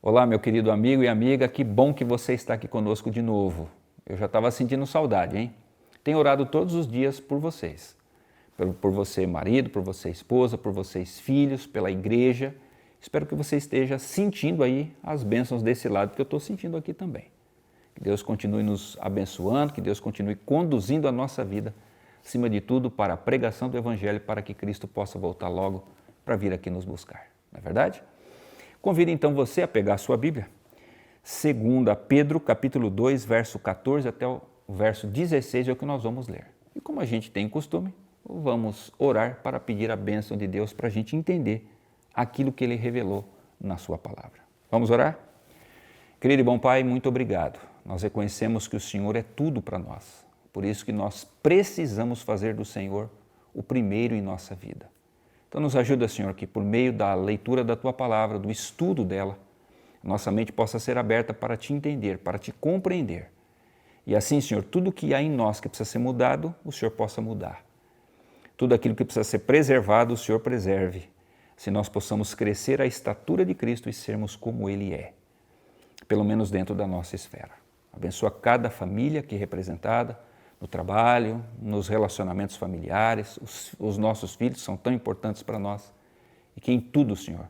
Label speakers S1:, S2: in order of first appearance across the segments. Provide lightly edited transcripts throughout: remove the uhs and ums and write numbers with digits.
S1: Olá, meu querido amigo e amiga, que bom que você está aqui conosco de novo. Eu já estava sentindo saudade, hein? Tenho orado todos os dias por vocês. Por você, marido, por você, esposa, por vocês, filhos, pela igreja. Espero que você esteja sentindo aí as bênçãos desse lado que eu estou sentindo aqui também. Que Deus continue nos abençoando, que Deus continue conduzindo a nossa vida, acima de tudo, para a pregação do Evangelho, para que Cristo possa voltar logo para vir aqui nos buscar. Não é verdade? Convido então você a pegar a sua Bíblia, 2 Pedro, capítulo 2, verso 14 até o verso 16 é o que nós vamos ler. E como a gente tem costume, vamos orar para pedir a bênção de Deus para a gente entender aquilo que Ele revelou na sua palavra. Vamos orar? Querido e bom Pai, muito obrigado. Nós reconhecemos que o Senhor é tudo para nós. Por isso que nós precisamos fazer do Senhor o primeiro em nossa vida. Então nos ajuda, Senhor, que por meio da leitura da Tua Palavra, do estudo dela, nossa mente possa ser aberta para Te entender, para Te compreender. E assim, Senhor, tudo que há em nós que precisa ser mudado, o Senhor possa mudar. Tudo aquilo que precisa ser preservado, o Senhor preserve. Se nós possamos crescer à estatura de Cristo e sermos como Ele é, pelo menos dentro da nossa esfera. Abençoa cada família aqui representada, no trabalho, nos relacionamentos familiares, os nossos filhos são tão importantes para nós e que em tudo, Senhor,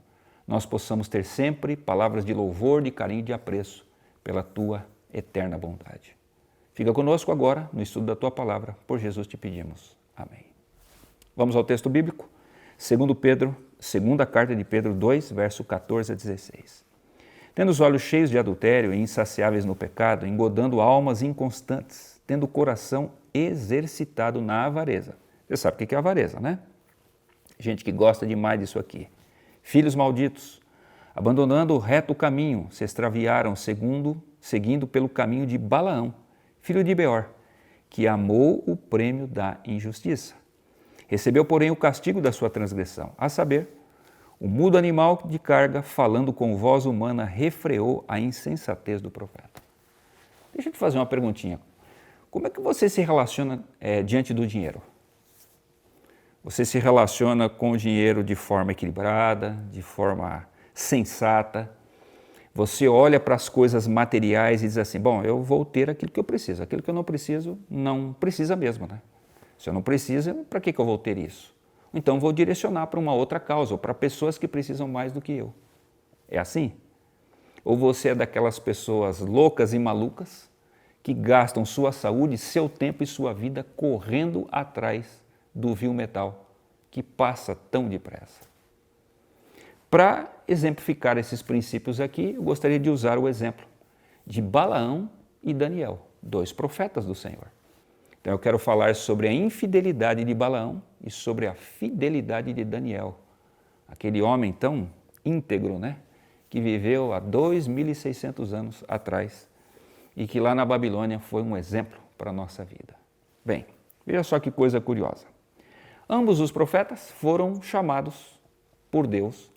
S1: nós possamos ter sempre palavras de louvor, de carinho e de apreço pela Tua eterna bondade. Fica conosco agora no estudo da Tua Palavra, por Jesus te pedimos. Amém. Vamos ao texto bíblico, 2 Pedro, segunda carta de Pedro 2, verso 14 a 16. Tendo os olhos cheios de adultério e insaciáveis no pecado, engodando almas inconstantes, tendo o coração exercitado na avareza. Você sabe o que é avareza, né? Gente que gosta demais disso aqui. Filhos malditos, abandonando o reto caminho, se extraviaram seguindo pelo caminho de Balaão, filho de Beor, que amou o prêmio da injustiça. Recebeu, porém, o castigo da sua transgressão, a saber, o mudo animal de carga, falando com voz humana, refreou a insensatez do profeta. Deixa eu te fazer uma perguntinha. Como é que você se relaciona diante do dinheiro? Você se relaciona com o dinheiro de forma equilibrada, de forma sensata? Você olha para as coisas materiais e diz assim, bom, eu vou ter aquilo que eu preciso. Aquilo que eu não preciso, não precisa mesmo, né? Se eu não preciso, para que eu vou ter isso? Então vou direcionar para uma outra causa, ou para pessoas que precisam mais do que eu. É assim? Ou você é daquelas pessoas loucas e malucas que gastam sua saúde, seu tempo e sua vida correndo atrás do vil metal que passa tão depressa? Para exemplificar esses princípios aqui, eu gostaria de usar o exemplo de Balaão e Daniel, dois profetas do Senhor. Então eu quero falar sobre a infidelidade de Balaão e sobre a fidelidade de Daniel, aquele homem tão íntegro, né? Que viveu há 2.600 anos atrás e que lá na Babilônia foi um exemplo para a nossa vida. Bem, veja só que coisa curiosa. Ambos os profetas foram chamados por Deus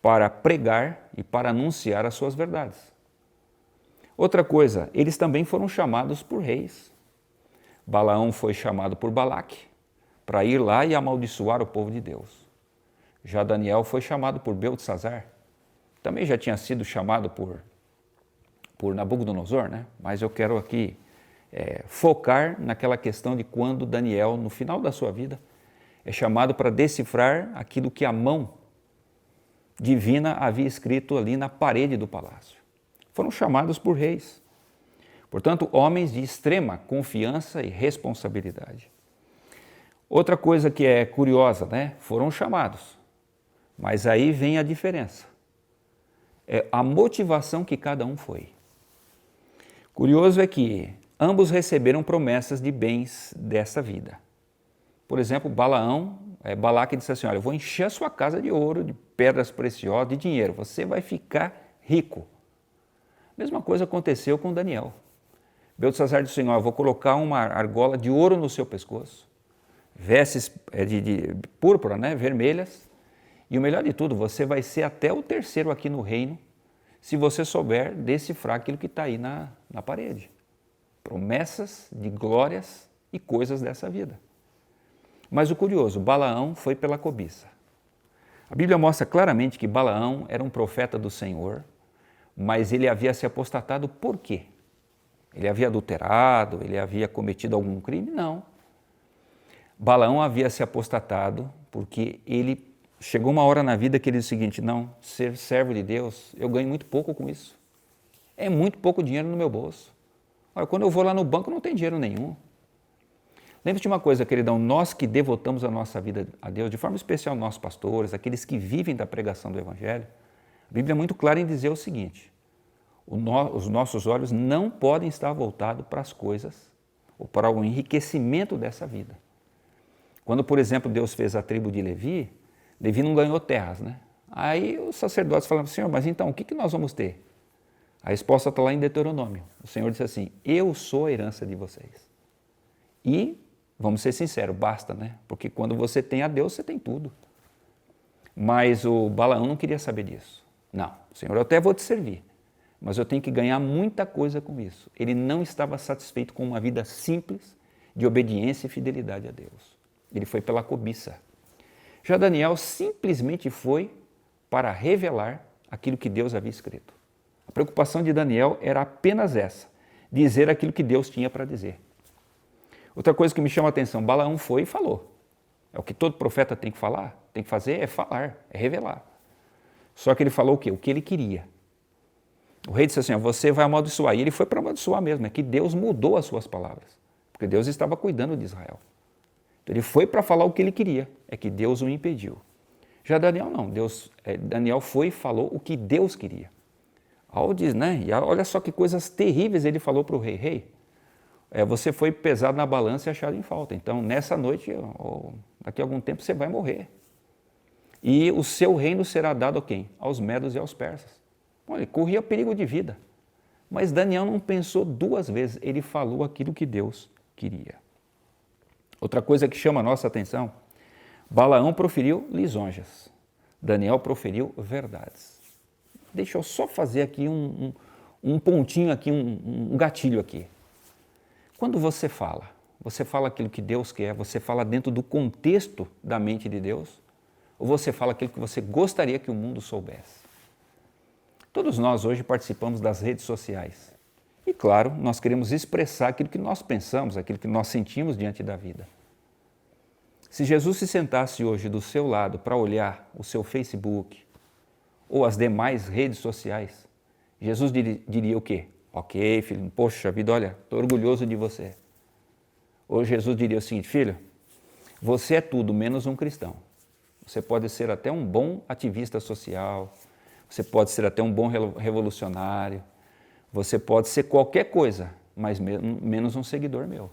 S1: para pregar e para anunciar as suas verdades. Outra coisa, eles também foram chamados por reis. Balaão foi chamado por Balaque para ir lá e amaldiçoar o povo de Deus. Já Daniel foi chamado por Beltesazar. Também já tinha sido chamado por Nabucodonosor, né? Mas eu quero aqui focar naquela questão de quando Daniel, no final da sua vida, é chamado para decifrar aquilo que a mão divina havia escrito ali na parede do palácio. Foram chamados por reis. Portanto, homens de extrema confiança e responsabilidade. Outra coisa que é curiosa, né? Foram chamados, mas aí vem a diferença. É a motivação que cada um foi. Curioso é que ambos receberam promessas de bens dessa vida. Por exemplo, Balaque disse assim, olha, eu vou encher a sua casa de ouro, de pedras preciosas, de dinheiro, você vai ficar rico. A mesma coisa aconteceu com Daniel. Beltesazar disse assim, eu vou colocar uma argola de ouro no seu pescoço, vestes de púrpura, né, vermelhas, e o melhor de tudo, você vai ser até o terceiro aqui no reino, se você souber decifrar aquilo que está aí na parede. Promessas de glórias e coisas dessa vida. Mas o curioso, Balaão foi pela cobiça. A Bíblia mostra claramente que Balaão era um profeta do Senhor, mas ele havia se apostatado por quê? Ele havia adulterado, ele havia cometido algum crime? Não. Balaão havia se apostatado porque ele chegou uma hora na vida que ele disse o seguinte: não, ser servo de Deus, eu ganho muito pouco com isso. É muito pouco dinheiro no meu bolso. Olha, quando eu vou lá no banco não tem dinheiro nenhum. Lembre-se de uma coisa, queridão, nós que devotamos a nossa vida a Deus, de forma especial nossos pastores, aqueles que vivem da pregação do Evangelho, a Bíblia é muito clara em dizer o seguinte: os nossos olhos não podem estar voltados para as coisas ou para o enriquecimento dessa vida. Quando, por exemplo, Deus fez a tribo de Levi, Levi não ganhou terras, né? Aí os sacerdotes falaram: Senhor, mas então o que nós vamos ter? A resposta está lá em Deuteronômio. O Senhor disse assim: eu sou a herança de vocês. E, vamos ser sinceros, basta, né? Porque quando você tem a Deus, você tem tudo. Mas o Balaão não queria saber disso. Não, Senhor, eu até vou te servir, mas eu tenho que ganhar muita coisa com isso. Ele não estava satisfeito com uma vida simples de obediência e fidelidade a Deus. Ele foi pela cobiça. Já Daniel simplesmente foi para revelar aquilo que Deus havia escrito. A preocupação de Daniel era apenas essa: dizer aquilo que Deus tinha para dizer. Outra coisa que me chama a atenção: Balaão foi e falou. É o que todo profeta tem que falar, tem que fazer, é falar, é revelar. Só que ele falou o quê? O que ele queria. O rei disse assim: você vai amaldiçoar. E ele foi para amaldiçoar mesmo, é que Deus mudou as suas palavras, porque Deus estava cuidando de Israel. Então ele foi para falar o que ele queria, é que Deus o impediu. Já Daniel não, Daniel foi e falou o que Deus queria. E olha só que coisas terríveis ele falou para o rei: rei, você foi pesado na balança e achado em falta, então nessa noite, ou daqui a algum tempo, você vai morrer. E o seu reino será dado a quem? Aos medos e aos persas. Olha, ele corria perigo de vida. Mas Daniel não pensou duas vezes, ele falou aquilo que Deus queria. Outra coisa que chama a nossa atenção: Balaão proferiu lisonjas, Daniel proferiu verdades. Deixa eu só fazer aqui um pontinho aqui, um gatilho aqui. Quando você fala aquilo que Deus quer, você fala dentro do contexto da mente de Deus, ou você fala aquilo que você gostaria que o mundo soubesse? Todos nós hoje participamos das redes sociais. E claro, nós queremos expressar aquilo que nós pensamos, aquilo que nós sentimos diante da vida. Se Jesus se sentasse hoje do seu lado para olhar o seu Facebook ou as demais redes sociais, Jesus diria o quê? Ok, filho, poxa vida, olha, estou orgulhoso de você. Ou Jesus diria o seguinte: filho, você é tudo menos um cristão. Você pode ser até um bom ativista social, você pode ser até um bom revolucionário, você pode ser qualquer coisa, mas menos um seguidor meu.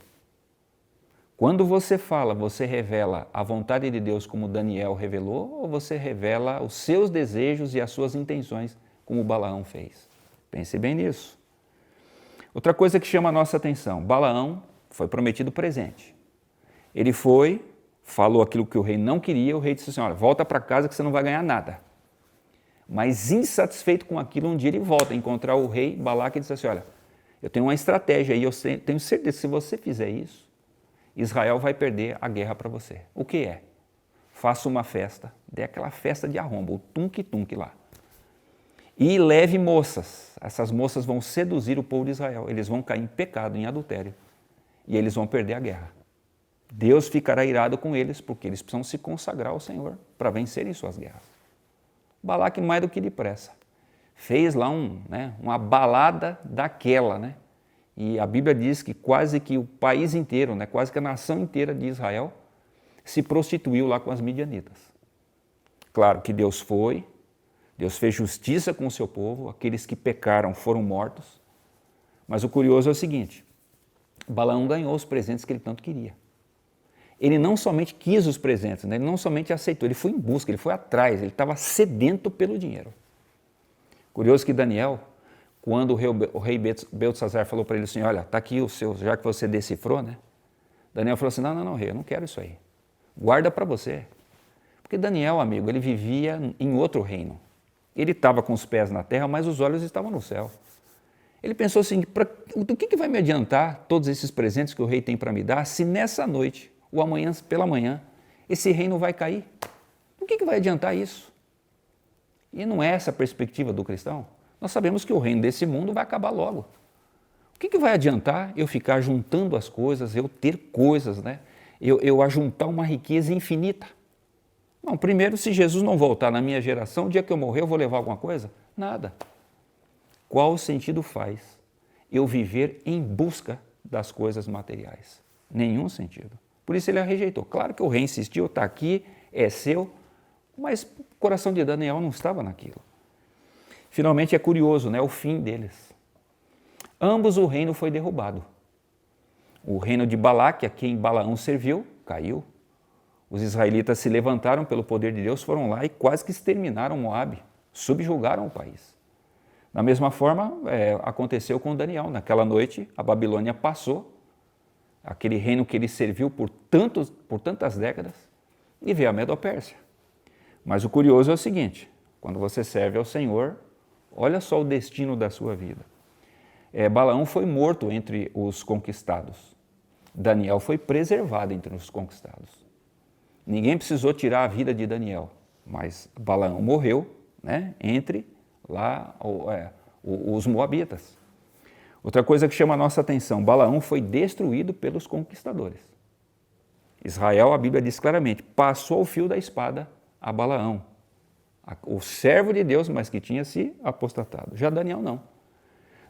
S1: Quando você fala, você revela a vontade de Deus como Daniel revelou, ou você revela os seus desejos e as suas intenções como Balaão fez? Pense bem nisso. Outra coisa que chama a nossa atenção: Balaão foi prometido presente. Ele foi, falou aquilo que o rei não queria, o rei disse assim: olha, volta para casa que você não vai ganhar nada. Mas insatisfeito com aquilo, um dia ele volta a encontrar o rei Balaque e disse assim: olha, eu tenho uma estratégia aí, eu tenho certeza que se você fizer isso, Israel vai perder a guerra para você. O que é? Faça uma festa, dê aquela festa de arromba, o tunk-tunk lá. E leve moças, essas moças vão seduzir o povo de Israel, eles vão cair em pecado, em adultério, e eles vão perder a guerra. Deus ficará irado com eles, porque eles precisam se consagrar ao Senhor para vencerem suas guerras. Balaque, mais do que depressa, fez lá uma balada daquela, né? E a Bíblia diz que quase que o país inteiro, né, quase que a nação inteira de Israel se prostituiu lá com as midianitas. Claro que Deus fez justiça com o seu povo, aqueles que pecaram foram mortos, mas o curioso é o seguinte: Balaão ganhou os presentes que ele tanto queria. Ele não somente quis os presentes, né? Ele não somente aceitou, ele foi em busca, ele foi atrás, ele estava sedento pelo dinheiro. Curioso que Daniel, quando o rei Beltesazar falou para ele assim: olha, está aqui o seu, já que você decifrou, né? Daniel falou assim: não, rei, eu não quero isso aí. Guarda para você. Porque Daniel, amigo, ele vivia em outro reino. Ele estava com os pés na terra, mas os olhos estavam no céu. Ele pensou assim: do que vai me adiantar todos esses presentes que o rei tem para me dar, se nessa noite, ou amanhã pela manhã, esse reino vai cair? Do que vai adiantar isso? E não é essa a perspectiva do cristão? Nós sabemos que o reino desse mundo vai acabar logo. O que vai adiantar eu ficar juntando as coisas, eu ter coisas, né? Eu ajuntar uma riqueza infinita? Não, primeiro, se Jesus não voltar na minha geração, o dia que eu morrer eu vou levar alguma coisa? Nada. Qual sentido faz eu viver em busca das coisas materiais? Nenhum sentido. Por isso ele a rejeitou. Claro que o rei insistiu, está aqui, é seu, mas o coração de Daniel não estava naquilo. Finalmente é curioso, né, o fim deles. Ambos o reino foi derrubado. O reino de Balaque, a quem Balaão serviu, caiu. Os israelitas se levantaram pelo poder de Deus, foram lá e quase que exterminaram Moabe, subjugaram o país. Da mesma forma, aconteceu com Daniel. Naquela noite, a Babilônia passou, aquele reino que ele serviu por tantas décadas, e veio a Medo-Pérsia. Mas o curioso é o seguinte, quando você serve ao Senhor, olha só o destino da sua vida. Balaão foi morto entre os conquistados. Daniel foi preservado entre os conquistados. Ninguém precisou tirar a vida de Daniel, mas Balaão morreu, né, entre lá os moabitas. Outra coisa que chama a nossa atenção, Balaão foi destruído pelos conquistadores. Israel, a Bíblia diz claramente, passou o fio da espada a Balaão, o servo de Deus, mas que tinha se apostatado. Já Daniel não.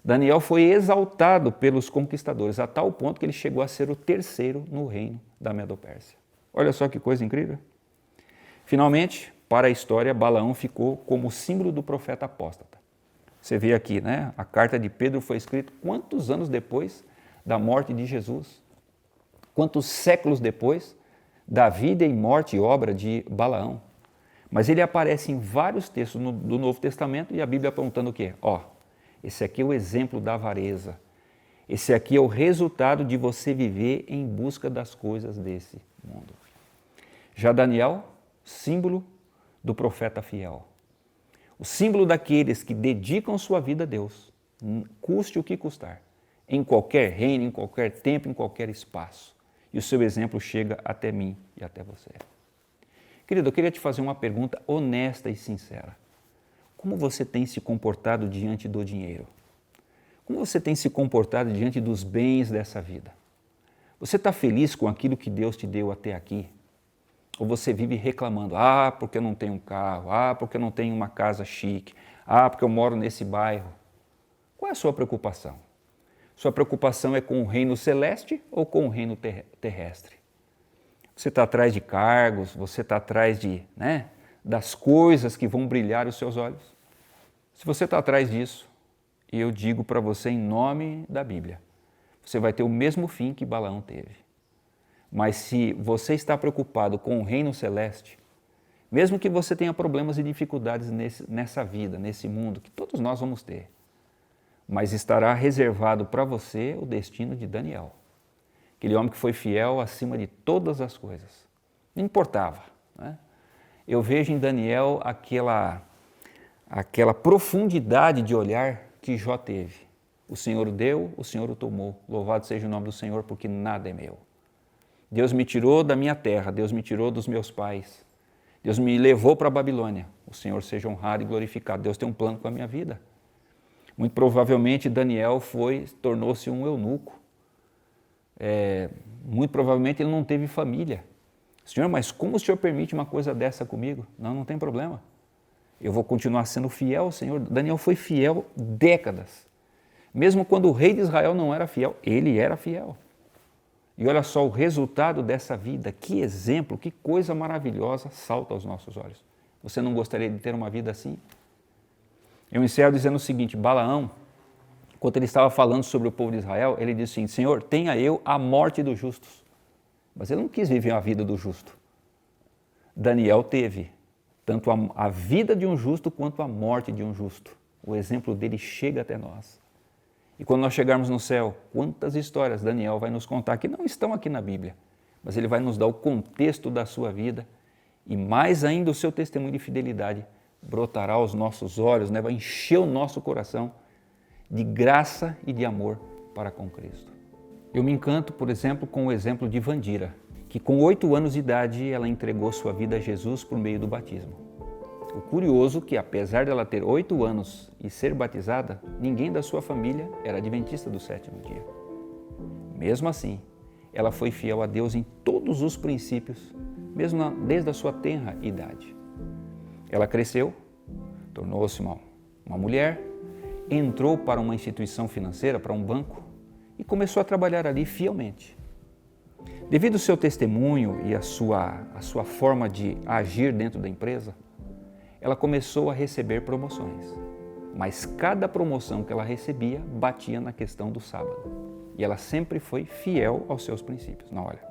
S1: Daniel foi exaltado pelos conquistadores, a tal ponto que ele chegou a ser o terceiro no reino da Medo-Pérsia. Olha só que coisa incrível. Finalmente, para a história, Balaão ficou como símbolo do profeta apóstata. Você vê aqui, né? A carta de Pedro foi escrita quantos anos depois da morte de Jesus? Quantos séculos depois da vida e morte e obra de Balaão? Mas ele aparece em vários textos do Novo Testamento e a Bíblia apontando o quê? Esse aqui é o exemplo da avareza. Esse aqui é o resultado de você viver em busca das coisas desse mundo. Já Daniel, símbolo do profeta fiel. O símbolo daqueles que dedicam sua vida a Deus, custe o que custar, em qualquer reino, em qualquer tempo, em qualquer espaço. E o seu exemplo chega até mim e até você. Querido, eu queria te fazer uma pergunta honesta e sincera. Como você tem se comportado diante do dinheiro? Como você tem se comportado diante dos bens dessa vida? Você está feliz com aquilo que Deus te deu até aqui? Ou você vive reclamando, porque eu não tenho um carro, porque eu não tenho uma casa chique, porque eu moro nesse bairro. Qual é a sua preocupação? Sua preocupação é com o reino celeste ou com o reino terrestre? Você está atrás de cargos, você está atrás das coisas que vão brilhar os seus olhos? Se você está atrás disso, eu digo para você em nome da Bíblia, você vai ter o mesmo fim que Balaão teve. Mas se você está preocupado com o reino celeste, mesmo que você tenha problemas e dificuldades nessa vida, nesse mundo, que todos nós vamos ter, mas estará reservado para você o destino de Daniel, aquele homem que foi fiel acima de todas as coisas. Não importava, né? Eu vejo em Daniel aquela profundidade de olhar que Jó teve. O Senhor o deu, o Senhor o tomou. Louvado seja o nome do Senhor, porque nada é meu. Deus me tirou da minha terra, Deus me tirou dos meus pais. Deus me levou para a Babilônia. O Senhor seja honrado e glorificado. Deus tem um plano com a minha vida. Muito provavelmente Daniel tornou-se um eunuco. Muito provavelmente ele não teve família. Senhor, mas como o Senhor permite uma coisa dessa comigo? Não tem problema. Eu vou continuar sendo fiel ao Senhor. Daniel foi fiel décadas. Mesmo quando o rei de Israel não era fiel, ele era fiel. E olha só o resultado dessa vida, que exemplo, que coisa maravilhosa salta aos nossos olhos. Você não gostaria de ter uma vida assim? Eu encerro dizendo o seguinte, Balaão, enquanto ele estava falando sobre o povo de Israel, ele disse assim, Senhor, tenha eu a morte dos justos. Mas ele não quis viver a vida do justo. Daniel teve tanto a vida de um justo quanto a morte de um justo. O exemplo dele chega até nós. E quando nós chegarmos no céu, quantas histórias Daniel vai nos contar que não estão aqui na Bíblia, mas ele vai nos dar o contexto da sua vida e mais ainda o seu testemunho de fidelidade brotará aos nossos olhos, vai encher o nosso coração de graça e de amor para com Cristo. Eu me encanto, por exemplo, com o exemplo de Vandira, que com 8 anos de idade ela entregou sua vida a Jesus por meio do batismo. O curioso é que, apesar dela ter 8 anos e ser batizada, ninguém da sua família era adventista do sétimo dia. Mesmo assim, ela foi fiel a Deus em todos os princípios, mesmo desde a sua tenra idade. Ela cresceu, tornou-se uma mulher, entrou para uma instituição financeira, para um banco, e começou a trabalhar ali fielmente. Devido ao seu testemunho e a sua forma de agir dentro da empresa, ela começou a receber promoções. Mas cada promoção que ela recebia batia na questão do sábado. E ela sempre foi fiel aos seus princípios. Não, olha,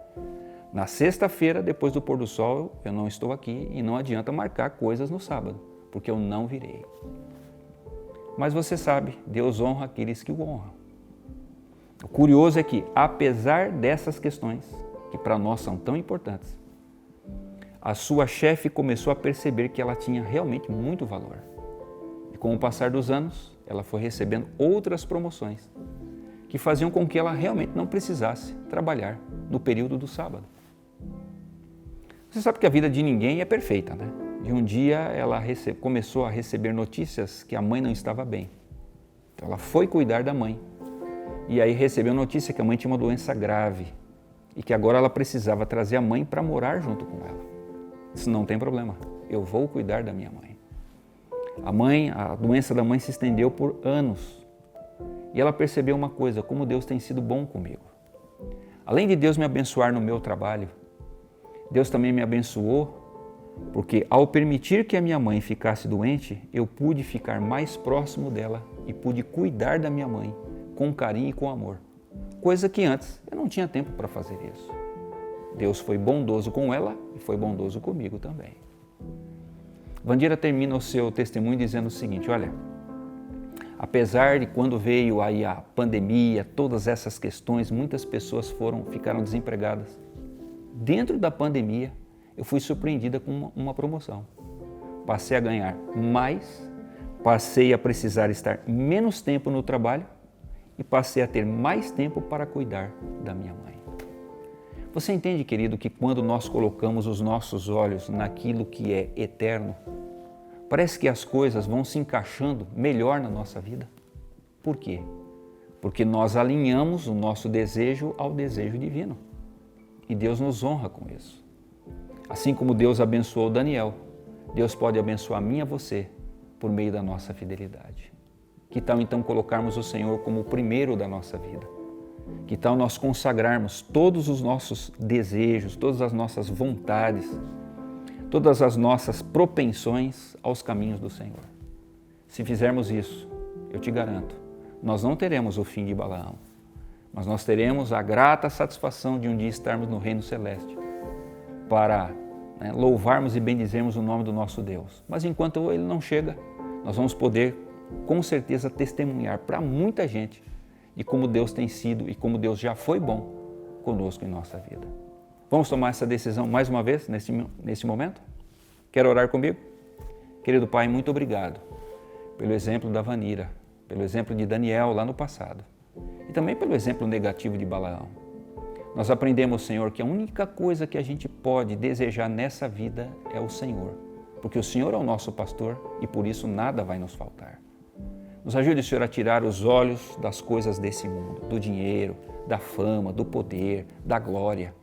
S1: na sexta-feira, depois do pôr do sol, eu não estou aqui e não adianta marcar coisas no sábado, porque eu não virei. Mas você sabe, Deus honra aqueles que o honram. O curioso é que, apesar dessas questões, que para nós são tão importantes, a sua chefe começou a perceber que ela tinha realmente muito valor. E com o passar dos anos, ela foi recebendo outras promoções que faziam com que ela realmente não precisasse trabalhar no período do sábado. Você sabe que a vida de ninguém é perfeita, né? E um dia ela começou a receber notícias que a mãe não estava bem. Então ela foi cuidar da mãe. E aí recebeu notícia que a mãe tinha uma doença grave e que agora ela precisava trazer a mãe para morar junto com ela. Isso não tem problema, eu vou cuidar da minha mãe. A doença da mãe se estendeu por anos. E ela percebeu uma coisa, como Deus tem sido bom comigo. Além de Deus me abençoar no meu trabalho, Deus também me abençoou porque ao permitir que a minha mãe ficasse doente, eu pude ficar mais próximo dela e pude cuidar da minha mãe com carinho e com amor. Coisa que antes eu não tinha tempo para fazer isso. Deus foi bondoso com ela e foi bondoso comigo também. Vandira termina o seu testemunho dizendo o seguinte, olha, apesar de quando veio aí a pandemia, todas essas questões, muitas pessoas ficaram desempregadas. Dentro da pandemia, eu fui surpreendida com uma promoção. Passei a ganhar mais, passei a precisar estar menos tempo no trabalho e passei a ter mais tempo para cuidar da minha mãe. Você entende, querido, que quando nós colocamos os nossos olhos naquilo que é eterno, parece que as coisas vão se encaixando melhor na nossa vida? Por quê? Porque nós alinhamos o nosso desejo ao desejo divino. E Deus nos honra com isso. Assim como Deus abençoou Daniel, Deus pode abençoar a mim e a você por meio da nossa fidelidade. Que tal então colocarmos o Senhor como o primeiro da nossa vida? Que tal nós consagrarmos todos os nossos desejos, todas as nossas vontades, todas as nossas propensões aos caminhos do Senhor? Se fizermos isso, eu te garanto, nós não teremos o fim de Balaão, mas nós teremos a grata satisfação de um dia estarmos no reino celeste para louvarmos e bendizermos o nome do nosso Deus. Mas enquanto ele não chega, nós vamos poder com certeza testemunhar para muita gente de como Deus tem sido e como Deus já foi bom conosco em nossa vida. Vamos tomar essa decisão mais uma vez nesse momento? Quer orar comigo? Querido Pai, muito obrigado pelo exemplo da Vanira, pelo exemplo de Daniel lá no passado e também pelo exemplo negativo de Balaão. Nós aprendemos, Senhor, que a única coisa que a gente pode desejar nessa vida é o Senhor, porque o Senhor é o nosso pastor e por isso nada vai nos faltar. Nos ajude, Senhor, a tirar os olhos das coisas desse mundo, do dinheiro, da fama, do poder, da glória.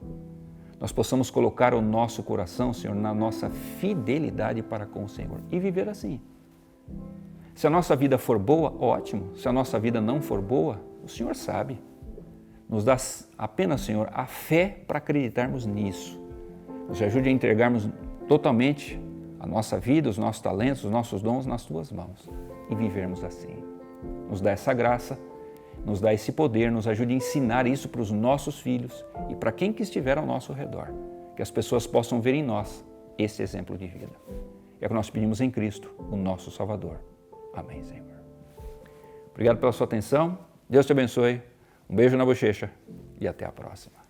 S1: Nós possamos colocar o nosso coração, Senhor, na nossa fidelidade para com o Senhor e viver assim. Se a nossa vida for boa, ótimo. Se a nossa vida não for boa, o Senhor sabe. Nos dá apenas, Senhor, a fé para acreditarmos nisso. Nos ajude a entregarmos totalmente a nossa vida, os nossos talentos, os nossos dons nas Tuas mãos e vivermos assim. Nos dá essa graça, nos dá esse poder, nos ajude a ensinar isso para os nossos filhos e para quem que estiver ao nosso redor, que as pessoas possam ver em nós esse exemplo de vida. É o que nós pedimos em Cristo, o nosso Salvador. Amém, Senhor. Obrigado pela sua atenção. Deus te abençoe. Um beijo na bochecha e até a próxima.